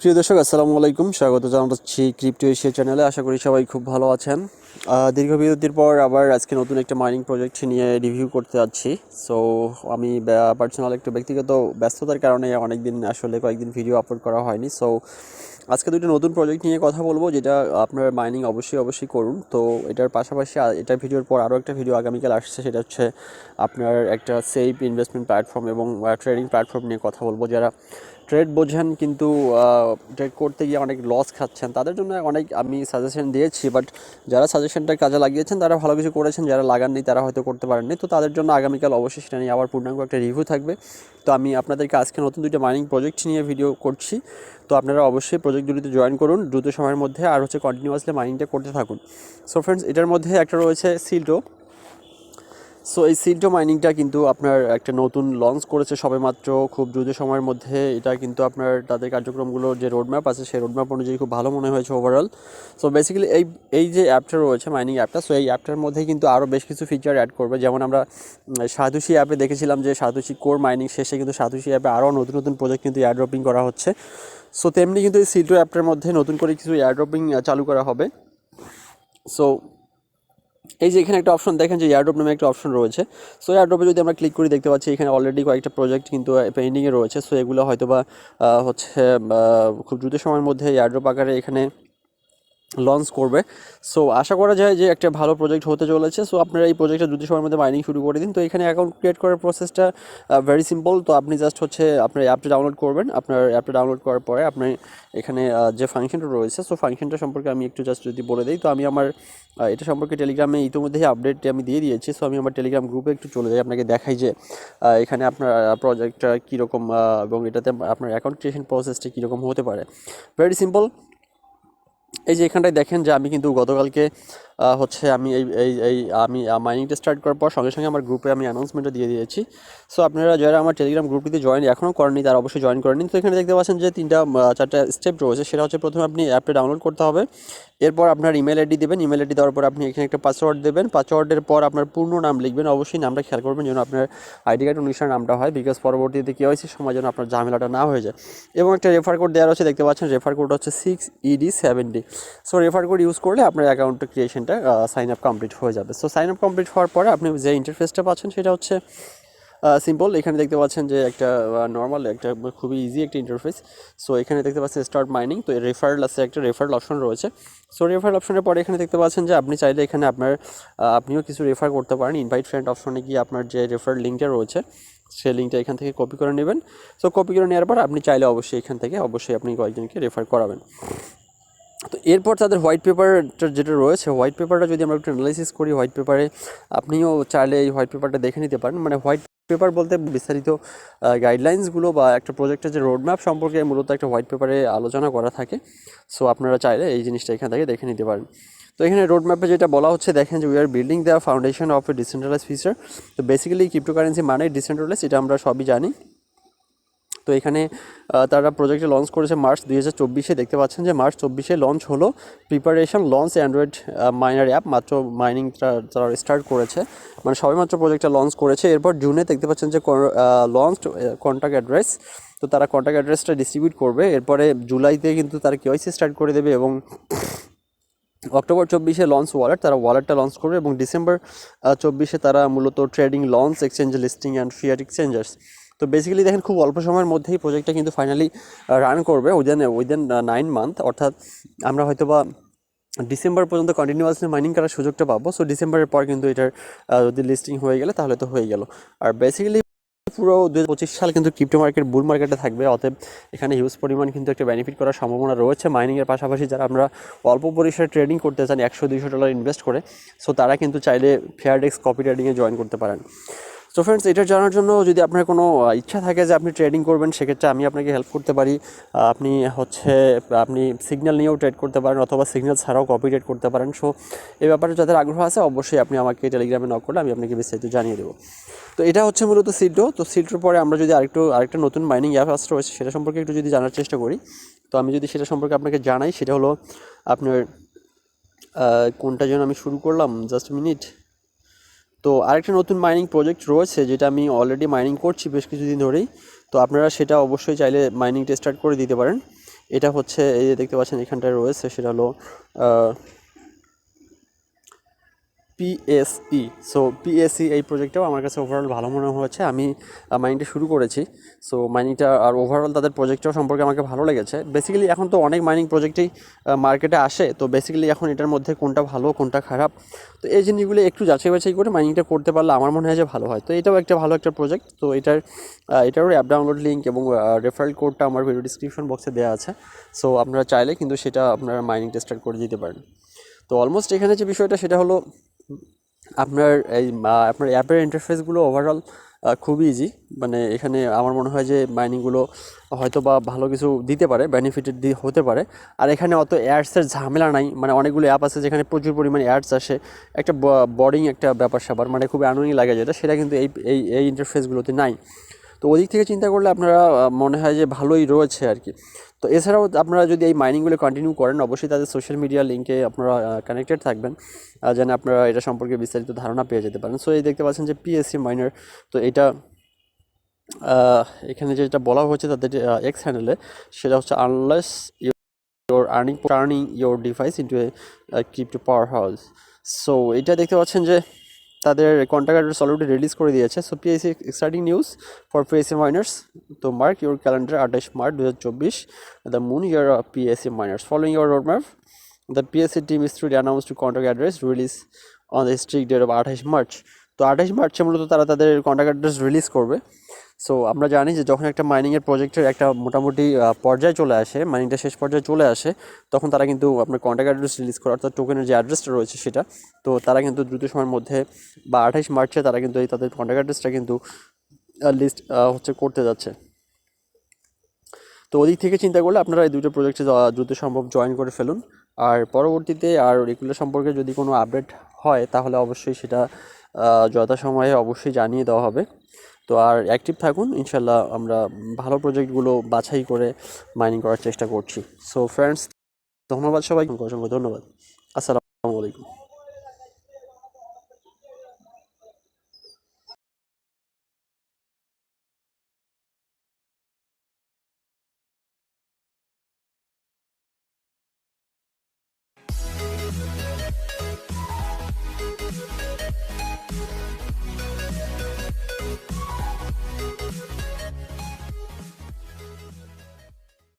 প্রিয় দর্শক আসসালামু আলাইকুম, স্বাগত জানাচ্ছি ক্রিপ্টো এশিয়া চ্যানেলে। আশা করি সবাই খুব ভালো আছেন। দীর্ঘ বিরতির পর আবার আজকে নতুন একটা মাইনিং প্রজেক্ট নিয়ে রিভিউ করতে যাচ্ছি। সো আমি পার্সোনাল একটু ব্যক্তিগত ব্যস্ততার কারণে কয়েকদিন ভিডিও আপলোড করা হয়নি। সো আজকে দুটো নতুন প্রজেক্ট নিয়ে কথা বলবো, যেটা আপনার মাইনিং অবশ্যই করুন। তো এটার পাশাপাশি এটার ভিডিওর পর আরও একটা ভিডিও আগামীকাল আসছে, সেটা হচ্ছে আপনার একটা সেফ ইনভেস্টমেন্ট প্ল্যাটফর্ম এবং ট্রেডিং প্ল্যাটফর্ম নিয়ে কথা বলবো। যারা ট্রেড বোঝেন কিন্তু ট্রেড করতে গিয়ে অনেক লস খাচ্ছেন, তাদের জন্য অনেক আমি সাজেশন দিয়েছি। বাট যারা সাজেশনটা কাজে লাগিয়েছেন তারা ভালো কিছু করেছেন, যারা লাগাননি তারা হয়তো করতে পারেননি। তো তাদের জন্য আগামীকাল অবশ্যই সেটা নিয়ে আবার পূর্ণাঙ্গ একটা রিভিউ থাকবে। তো আমি আপনাদেরকে আজকে নতুন দুইটা মাইনিং প্রজেক্ট নিয়ে ভিডিও করছি। তো আপনারা অবশ্যই প্রজেক্টগুলিতে জয়েন করুন দ্রুত সময়ের মধ্যে, আর কন্টিনিউয়াসলি মাইনিংটা করতে থাকুন। সো ফ্রেন্ডস, এটার মধ্যে একটা রয়েছে সিল্টো। সো এই সিল্টো মাইনিংটা কিন্তু আপনার একটা নতুন লঞ্চ করেছে সবেমাত্র, খুব দ্রুত সময়ের মধ্যে। এটা কিন্তু আপনার তাদের কার্যক্রমগুলোর যে রোডম্যাপ আছে সেই রোডম্যাপ অনুযায়ী খুব ভালো মনে হয়েছে ওভারঅল। সো বেসিক্যালি এই যে অ্যাপটা রয়েছে, মাইনিং অ্যাপটা, সো এই অ্যাপটার মধ্যে কিন্তু আরও বেশ কিছু ফিচার অ্যাড করবে। যেমন আমরা সাতোশি অ্যাপে দেখেছিলাম যে সাতোশি কোর মাইনিং শেষে কিন্তু সাতোশি অ্যাপে আরও নতুন প্রজেক্ট কিন্তু এয়ারড্রপিং করা হচ্ছে। সো তেমনি কিন্তু এই সিল্টো অ্যাপটার মধ্যে নতুন করে কিছু এয়ারড্রপিং চালু করা হবে। সো এই যে এখানে একটা অপশন দেখেন যে এয়ারড্রপ নামে একটা অপশন রয়েছে। সো এয়ারড্রপে যদি আমরা ক্লিক করি দেখতে পাচ্ছি এখানে অলরেডি কয়েকটা প্রজেক্ট কিন্তু পেন্ডিংয়ে রয়েছে। সো এগুলো হয়তো বা খুব দ্রুত সময়ের মধ্যে এয়ারড্রপ আকারে এখানে লঞ্চ করবে। সো আশা করা যায় যে একটা ভালো প্রজেক্ট হতে চলেছে। সো আপনারা এই প্রজেক্টটা দ্রুত সময়ের মধ্যে মাইনিং শুরু করে দিন। তো এখানে অ্যাকাউন্ট ক্রিয়েট করার প্রসেসটা ভেরি সিম্পল। তো আপনি জাস্ট আপনার অ্যাপটা ডাউনলোড করবেন। আপনার অ্যাপটা ডাউনলোড করার পরে আপনি এখানে যে ফাংশনটা রয়েছে, সো ফাংশনটা সম্পর্কে আমি একটু জাস্ট যদি বলে দিই, তো আমি আমার এটা সম্পর্কে টেলিগ্রামে ইতিমধ্যেই আপডেটটি আমি দিয়ে দিয়েছি। সো আমি আমার টেলিগ্রাম গ্রুপে একটু চলে যাই, আপনাকে দেখাই যে এখানে আপনার প্রজেক্টটা কীরকম এবং এটাতে আপনার অ্যাকাউন্ট ক্রিয়েশন প্রসেসটা কীরকম হতে পারে। Very simple. এই যে এখানটায় দেখেন যে আমি কিন্তু গতকালকে আমি আমি মাইনিংটা স্টার্ট করার পর সঙ্গে সঙ্গে আমার গ্রুপে আমি অ্যানাউন্সমেন্টটা দিয়ে দিয়েছি। সো আপনারা যারা আমার টেলিগ্রাম গ্রুপটিতে জয়েন এখনও করেননি তারা অবশ্যই জয়েন করে নিন। তো এখানে দেখতে পাচ্ছেন যে চারটা স্টেপ রয়েছে। সেটা হচ্ছে প্রথমে আপনি অ্যাপটা ডাউনলোড করতে হবে, এরপর আপনার ইমেল আইডি দেবেন। ইমেল আইডি দেওয়ার পর আপনি এখানে একটা পাসওয়ার্ড দেবেন। পাসওয়ার্ডের পর আপনার পূর্ণ নাম লিখবেন। অবশ্যই নামটা খেয়াল করবেন যেন আপনার আইডি কার্ড অনুসারে নামটা হয়, বিকজ পরবর্তীতে কেওয়াইসির সময় যেন আপনার ঝামেলাটা না হয়ে যায়। এবং একটা রেফার কোড দেওয়া রয়েছে, দেখতে পাচ্ছেন রেফার কোড হচ্ছে 6ED70। So refer code use করলে আপনার অ্যাকাউন্ট ক্রিয়েশনটা সাইন আপ কমপ্লিট হয়ে যাবে। সো সাইন আপ কমপ্লিট হওয়ার পরে আপনি যে ইন্টারফেসটা পাচ্ছেন সেটা হচ্ছে সিম্পল। এখানে দেখতে পাচ্ছেন যে একটা নর্মাল একটা খুবই ইজি একটা ইন্টারফেস। সো এখানে দেখতে পাচ্ছেন স্টার্ট মাইনিং। তো রেফারেল আছে, একটা রেফারেল অপশন রয়েছে। সো রেফারেল অপশনের পরে এখানে দেখতে পাচ্ছেন যে আপনি চাইলে এখানে আপনিও কিছু রেফার করতে পারেন। ইনভাইট ফ্রেন্ড অপশনে গিয়ে আপনার যে রেফারেল লিঙ্কটা রয়েছে সেই লিঙ্কটা এখান থেকে কপি করে নেবেন। সো কপি করে নেওয়ার পর আপনি চাইলে এখান থেকে আপনি কয়েকজনকে রেফার করাবেন। তো এরপর তাদের হোয়াইট পেপারটা যেটা রয়েছে, হোয়াইট পেপারটা যদি আমরা একটু অ্যানালাইসিস করি, হোয়াইট পেপারে আপনিও চাইলে এই হোয়াইট পেপারটা দেখে নিতে পারেন। মানে হোয়াইট পেপার বলতে বিস্তারিত গাইডলাইন্সগুলো বা একটা প্রজেক্টের যে রোডম্যাপ সম্পর্কে মূলত একটা হোয়াইট পেপারে আলোচনা করা থাকে। সো আপনারা চাইলে এই জিনিসটা এখান থেকে দেখে নিতে পারেন। তো এখানে রোডম্যাপে যেটা বলা হচ্ছে দেখেন যে we are building the foundation of a decentralise feature. তো বেসিক্যালি ক্রিপ্টোকারেন্সি মানে ডিসেন্ট্রালাইজ, এটা আমরা সবই জানি। তো এখানে তারা প্রজেক্টে লঞ্চ করেছে মার্চ 2024। দেখতে পাচ্ছেন যে মার্চ 24 লঞ্চ হলো। Preparation launch Android minor app, মাত্র মাইনিংটা তারা স্টার্ট করেছে, মানে সবেমাত্র প্রজেক্টটা লঞ্চ করেছে। এরপর জুনে দেখতে পাচ্ছেন যে লঞ্চ কন্ট্যাক্ট অ্যাড্রেস। তো তারা কন্ট্যাক্ট অ্যাড্রেসটা ডিস্ট্রিবিউট করবে। এরপরে জুলাইতে কিন্তু তারা কেওয়াইসি স্টার্ট করে দেবে এবং অক্টোবর 24 লঞ্চ তারা ওয়ালেটটা লঞ্চ করবে এবং ডিসেম্বর 24 তারা মূলত trading launch, exchange listing and fiat exchangers. তো বেসিক্যালি দেখেন খুব অল্প সময়ের মধ্যেই প্রজেক্টটা কিন্তু ফাইনালি রান করবে উইদিন 9 মান্থ। অর্থাৎ আমরা হয়তো বা ডিসেম্বর পর্যন্ত কন্টিনিউয়াসলি মাইনিং করার সুযোগটা পাবো। সো ডিসেম্বরের পর কিন্তু এটার যদি লিস্টিং হয়ে গেলে তাহলে তো হয়ে গেল। আর বেসিক্যালি পুরো 2025 সাল কিন্তু ক্রিপ্টো মার্কেট বুল মার্কেটে থাকবে। অতএব এখানে হিউজ পরিমাণ কিন্তু একটা বেনিফিট করার সম্ভাবনা রয়েছে মাইনিংয়ের পাশাপাশি। যারা আমরা অল্প পরিসরে ট্রেডিং করতে চান $100-200 ইনভেস্ট করে, সো তারা কিন্তু চাইলে ফেয়ারডেক্স কপি ট্রেডিংয়ে জয়েন করতে পারেন। সো ফ্রেন্ডস, এটা জানার জন্য যদি আপনার কোনো ইচ্ছা থাকে যে আপনি ট্রেডিং করবেন, সেক্ষেত্রে আমি আপনাকে হেল্প করতে পারি। আপনি সিগন্যাল নিয়েও ট্রেড করতে পারেন অথবা সিগন্যাল ছাড়াও কপি ট্রেড করতে পারেন। সো এই ব্যাপারে যাদের আগ্রহ আছে অবশ্যই আপনি আমাকে টেলিগ্রামে নক করলে আমি আপনাকে বিস্তারিত জানিয়ে দেবো। তো এটা হচ্ছে মূলত সিল্টো। তো সিল্টোর পরে আমরা যদি আরেকটা নতুন মাইনিং অ্যাপ রয়েছে সেটা সম্পর্কে একটু যদি জানার চেষ্টা করি, তো আমি যদি সেটা সম্পর্কে আপনাকে জানাই, সেটা হলো আপনার কোনটা যেন আমি শুরু করলাম, জাস্ট মিনিট। তো আরেকটা নতুন মাইনিং প্রজেক্ট রয়েছে যেটা আমি অলরেডি মাইনিং করছি বেশ কিছুদিন ধরেই। তো আপনারা সেটা অবশ্যই চাইলে মাইনিংটা স্টার্ট করে দিতে পারেন। এটা হচ্ছে এই যে দেখতে পাচ্ছেন এখানটায় রয়েছে, সেটা হলো পিএসই। সো পিএসই এই প্রজেক্টটাও আমার কাছে ওভারঅল ভালো মনে হয়েছে। আমি মাইনিংটা শুরু করেছি, সো মাইনিংটা আর ওভারঅল তাদের প্রজেক্টটাও সম্পর্কে আমাকে ভালো লেগেছে। বেসিক্যালি এখন তো অনেক মাইনিং প্রজেক্টেই মার্কেটে আসে, তো বেসিক্যালি এখন এটার মধ্যে কোনটা ভালো কোনটা খারাপ, তো এই জিনিসগুলো একটু যাচাই বাছাই করে মাইনিংটা করতে পারলে আমার মনে হয় যে ভালো হয়। তো এটাও একটা ভালো একটা প্রজেক্ট। তো এটারও অ্যাপ ডাউনলোড লিঙ্ক এবং রেফারেল কোডটা আমার ভিডিও ডিসক্রিপশন বক্সে দেওয়া আছে। সো আপনারা চাইলে কিন্তু সেটা আপনারা মাইনিংটা স্টার্ট করে দিতে পারেন। তো অলমোস্ট এখানে যে বিষয়টা সেটা হলো আপনার আপনার অ্যাপের ইন্টারফেসগুলো ওভারঅল খুবই ইজি। মানে এখানে আমার মনে হয় যে মাইনিংগুলো হয়তো বা ভালো কিছু দিতে পারে, বেনিফিটেড হতে পারে। আর এখানে অত অ্যাডসের ঝামেলা নাই। মানে অনেকগুলো অ্যাপ আছে যেখানে প্রচুর পরিমাণে অ্যাডস আসে, একটা বোরিং একটা ব্যাপার স্যাপার, মানে খুবই অ্যানোয়িং লাগে যেটা, সেটা কিন্তু এই ইন্টারফেসগুলোতে নাই। তো ওদিক থেকে চিন্তা করলে আপনারা মনে হয় যে ভালোই রয়েছে আর কি। তো এছাড়াও আপনারা যদি এই মাইনিংগুলো কন্টিনিউ করেন, অবশ্যই তাদের সোশ্যাল মিডিয়া লিঙ্কে আপনারা কানেক্টেড থাকবেন, যেন আপনারা এটা সম্পর্কে বিস্তারিত ধারণা পেয়ে যেতে পারেন। সো এই দেখতে পাচ্ছেন যে পিএসসি মাইনার। তো এটা এখানে যেটা বলা হয়েছে তাদের এক্স হ্যান্ডেলে, সেটা হচ্ছে unless your turning your device into A crypto power house. So এটা দেখতে পাচ্ছেন যে তাদের কন্ট্রাক্ট অ্যাড্রেস অলরেডি রিলিজ করে দিয়েছে। So PSC exciting news for PSC miners. তো mark your calendar 28 March 2024, the moon year PSC miners following your road map. The PSC team is to announce to contract address release on the strict date of 28 March. তো 28 মার্চে মূলত তারা তাদের contract address release করবে। So আমরা জানি যে যখন একটা মাইনিংয়ের প্রজেক্টের একটা মোটামুটি পর্যায়ে চলে আসে, মাইনিংটা শেষ পর্যায়ে চলে আসে, তখন তারা কিন্তু আপনার কন্ট্রাক্ট অ্যাড্রেস রিলিজ করে, অর্থাৎ টোকেনের যে অ্যাড্রেসটা রয়েছে সেটা। তো তারা কিন্তু দ্রুত সময়ের মধ্যে বা 28 মার্চে তারা কিন্তু এই তাদের কন্ট্রাক্ট অ্যাড্রেসটা কিন্তু লিস্ট হচ্ছে করতে যাচ্ছে। তো ওদিক থেকে চিন্তা করলে আপনারা এই দুটো প্রজেক্টে দ্রুত সম্ভব জয়েন করে ফেলুন। আর পরবর্তীতে আর এগুলো সম্পর্কে যদি কোনো আপডেট হয় তাহলে অবশ্যই সেটা যথাসময়ে অবশ্যই জানিয়ে দেওয়া হবে। তো আর অ্যাক্টিভ থাকুন, ইনশাল্লাহ আমরা ভালো প্রজেক্টগুলো বাছাই করে মাইনিং করার চেষ্টা করছি। সো ফ্রেন্ডস, ধন্যবাদ সবাইকে, অসংখ্য ধন্যবাদ। আসসালামু আলাইকুম।